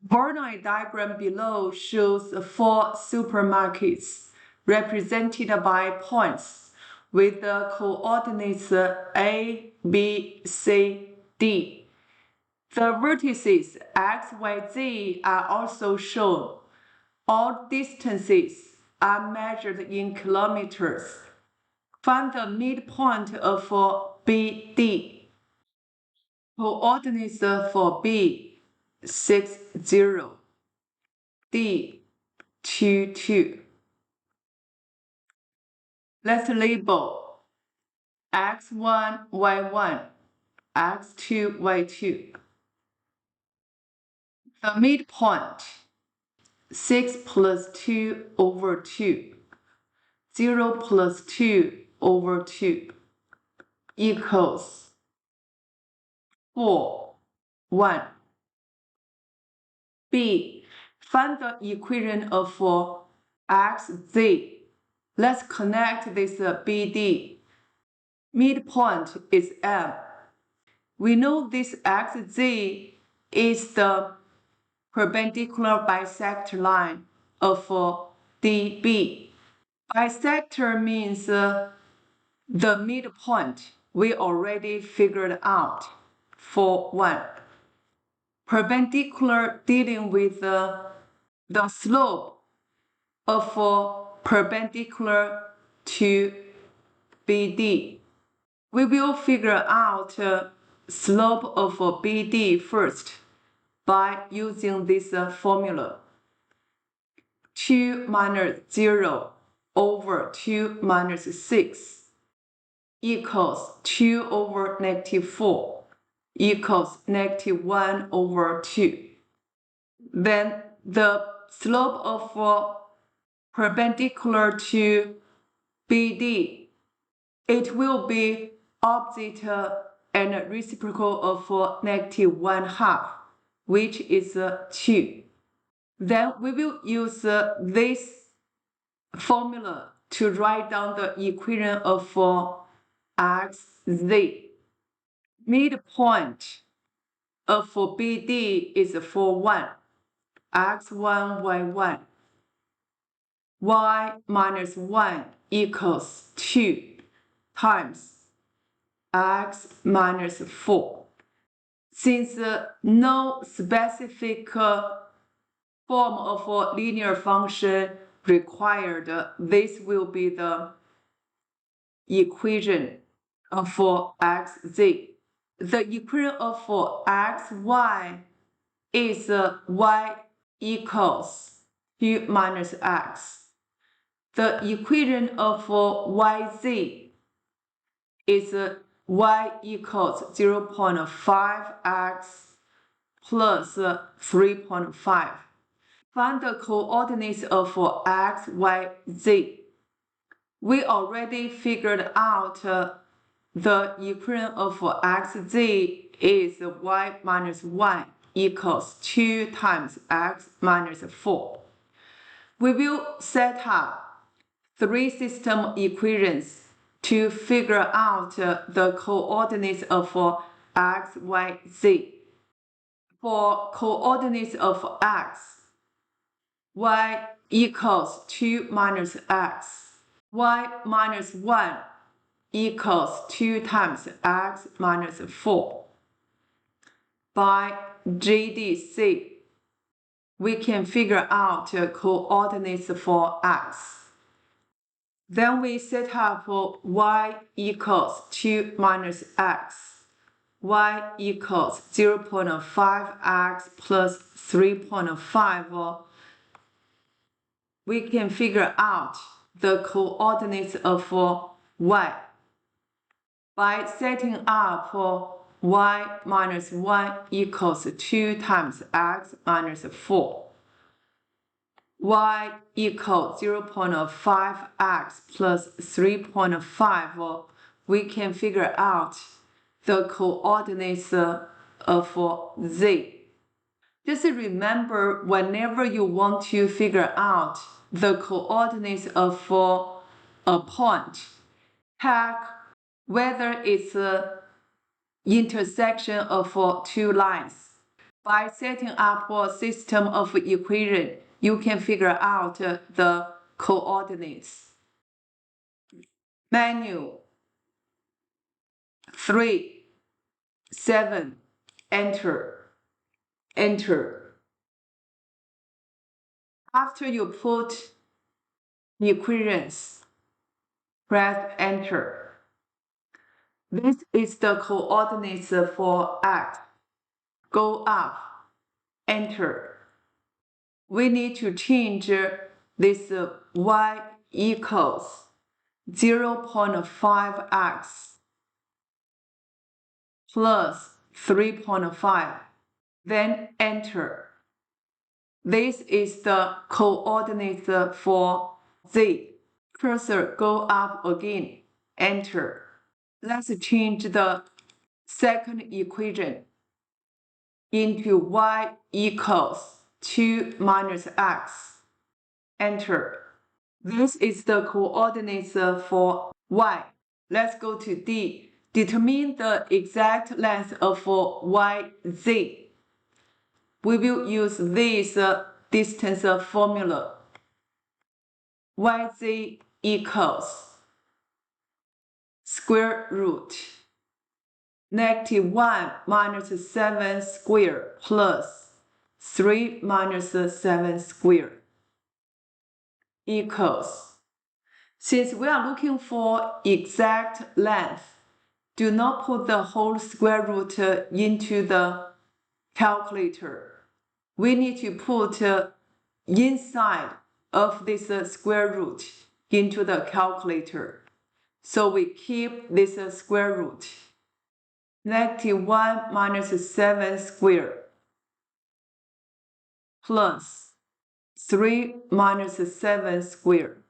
Voronoi diagram below shows 4 supermarkets represented by points with the coordinates A, B, C, D. The vertices x, y, z are also shown. All distances are measured in kilometers. Find the midpoint of BD. Coordinates for B 60, D 22. Let's label x1, y1, x2, y2. The midpoint 6 plus 2 over 2, 0 plus 2 over 2 equals 4, 1. B. Find the equation of xz. Let's connect this BD. Midpoint is M. We know this xz is the perpendicular bisector line of DB. Bisector means the midpoint we already figured out for 1. Perpendicular dealing with the slope of perpendicular to BD. We will figure out slope of BD first by using this formula. 2 minus 0 over 2 minus 6 equals 2 over negative 4 equals negative 1 over 2. Then the slope of perpendicular to BD, it will be opposite and reciprocal of negative 1/2, which is 2. Then we will use this formula to write down the equation of xz. Midpoint of BD is 4, 1, x1, y1. Y minus 1 equals 2 times x minus 4. Since no specific form of a linear function required, this will be the equation for xz. The equation of xy is y equals 2 minus x. The equation of yz is y equals 0.5x plus 3.5. Find the coordinates of x, y, z. We already figured out the equation of xz is y minus 1 equals 2 times x minus 4. We will set up 3 system equations to figure out the coordinates of x, y, z. For coordinates of x, y equals 2 minus x. Y minus 1 equals 2 times x minus 4. By GDC, we can figure out coordinates for x. Then we set up y equals 2 minus x. Y equals 0.5x plus 3.5. We can figure out the coordinates of y by setting up y minus 1 equals 2 times x minus 4. Y equals 0.5x plus 3.5. We can figure out the coordinates of z. Just remember, whenever you want to figure out the coordinates of a point, check whether it's an intersection of 2 lines. By setting up a system of equation, you can figure out the coordinates. Menu 3, 7, enter. After you put the equations, press enter. This is the coordinates for x. Go up, enter. We need to change this y equals 0.5x plus 3.5. Then enter. This is the coordinates for z. Cursor go up again, enter. Let's change the second equation into y equals 2 minus x. Enter. This is the coordinates for y. Let's go to D. Determine the exact length of yz. We will use this distance formula. Yz equals square root -1 minus 7 squared plus 3 minus 7 squared equals. Since we are looking for exact length, do not put the whole square root into the calculator. We need to put inside of this square root into the calculator. So we keep this square root. -1 minus 7 squared plus 3 minus 7 squared.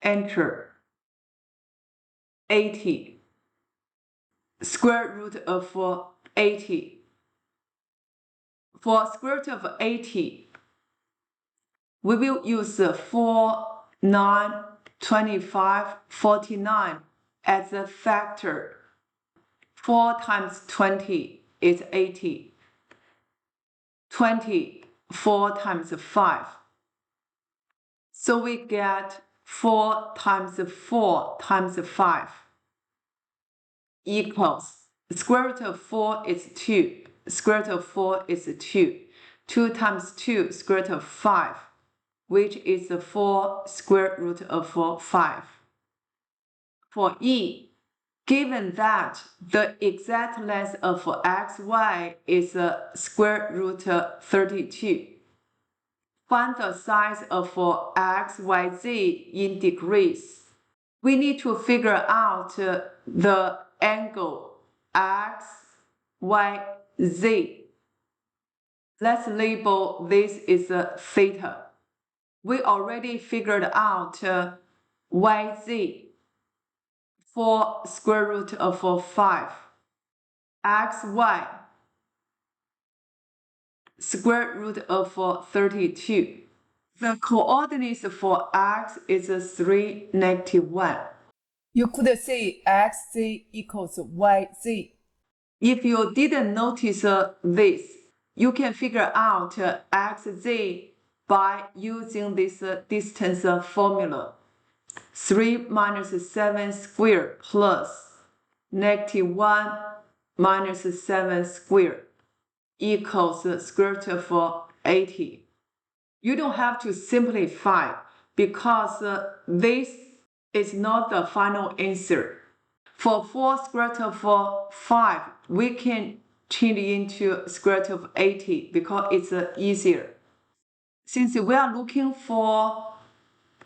Enter. 80. Square root of 80. For square root of 80, we will use 4, 9, 25, 49 as a factor. 4 times 20 is 80. 20, 4 times 5. So we get 4 times 4 times 5 equals, square root of 4 is 2. Square root of 4 is 2. 2 times 2, square root of 5, which is 4 square root of 5. For E, given that the exact length of xy is square root 32, find the size of xyz in degrees. We need to figure out the angle xyz. Let's label this is theta. We already figured out yz for square root of 5. xy square root of 32. The coordinates for x is 3, -1. You could say xz equals yz. If you didn't notice this, you can figure out xz by using this distance formula. 3 minus 7 squared plus -1 minus 7 squared equals square root of 80. You don't have to simplify because this is not the final answer. For 4 square root of 5, we can change into square root of 80 because it's easier. Since we are looking for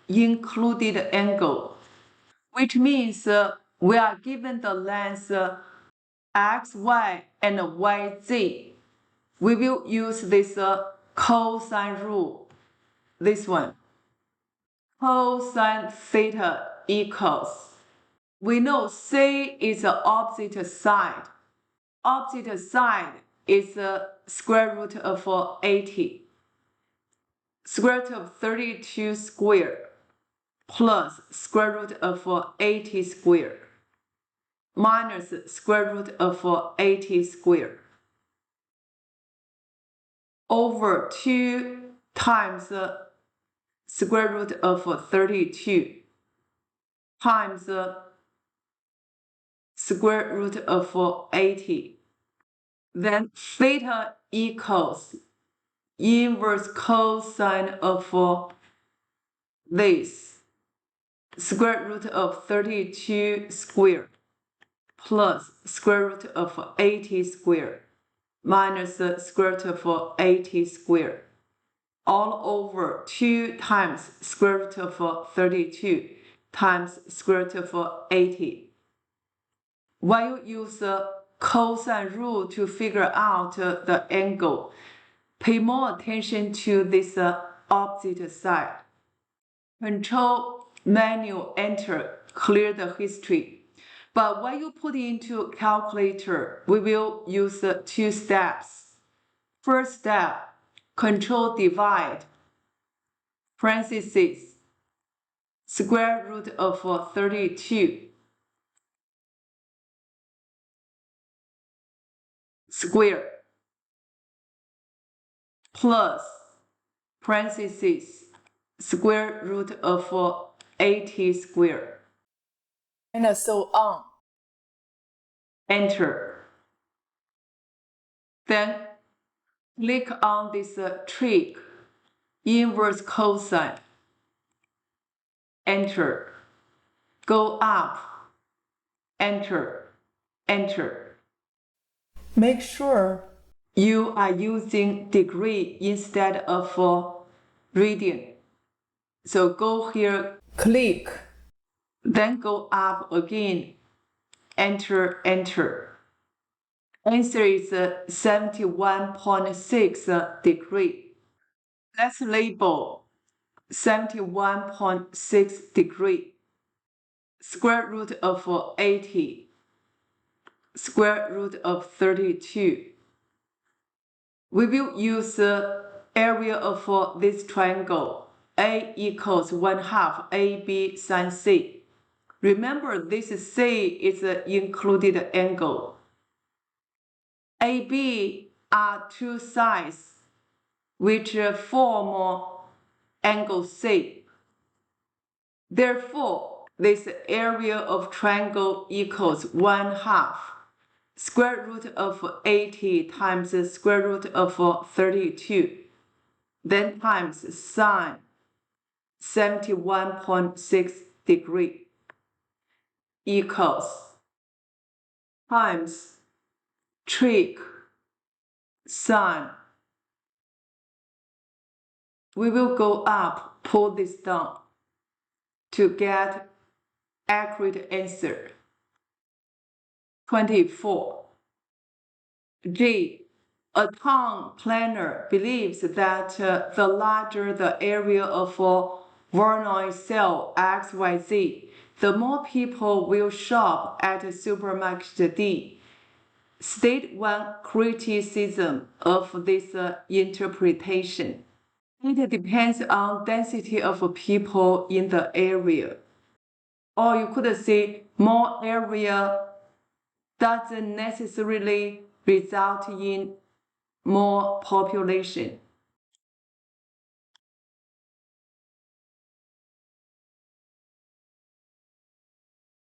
included angle, which means we are given the length x, y, and yz. We will use this cosine rule. This one. Cosine theta equals. We know C is the opposite side. Opposite side is square root of 80. Square root of 32 squared plus square root of 80 squared minus square root of 80 squared. over 2 times the square root of 32 times the square root of 80. Then theta equals inverse cosine of this square root of 32 squared plus square root of 80 squared minus the square root of 80 squared all over 2 times square root of 32 times square root of 80. When you use the cosine rule to figure out the angle, pay more attention to this opposite side. Control, Menu, Enter, clear the history. But when you put into calculator, we will use 2 steps. First step, Control Divide, parentheses, square root of 32, square, plus, parentheses, square root of 80 square. And so on. Enter. Then click on this trick, inverse cosine. Enter. Go up. Enter. Enter. Make sure you are using degree instead of radian. So go here, click, then go up again. Enter, enter. Answer is 71.6 degree. Let's label 71.6 degree. Square root of 80. Square root of 32. We will use the area of this triangle. A equals 1/2 AB sin C. Remember, this C is the included angle. AB are 2 sides which form angle C. Therefore, this area of triangle equals 1/2 square root of 80 times the square root of 32, then times sine 71.6 degree equals times trig sine. We will go up, pull this down to get accurate answer. 24. G. A town planner believes that the larger the area of Voronoi cell XYZ, the more people will shop at supermarket D. State one criticism of this interpretation. It depends on density of people in the area. Or you could say more area doesn't necessarily result in more population.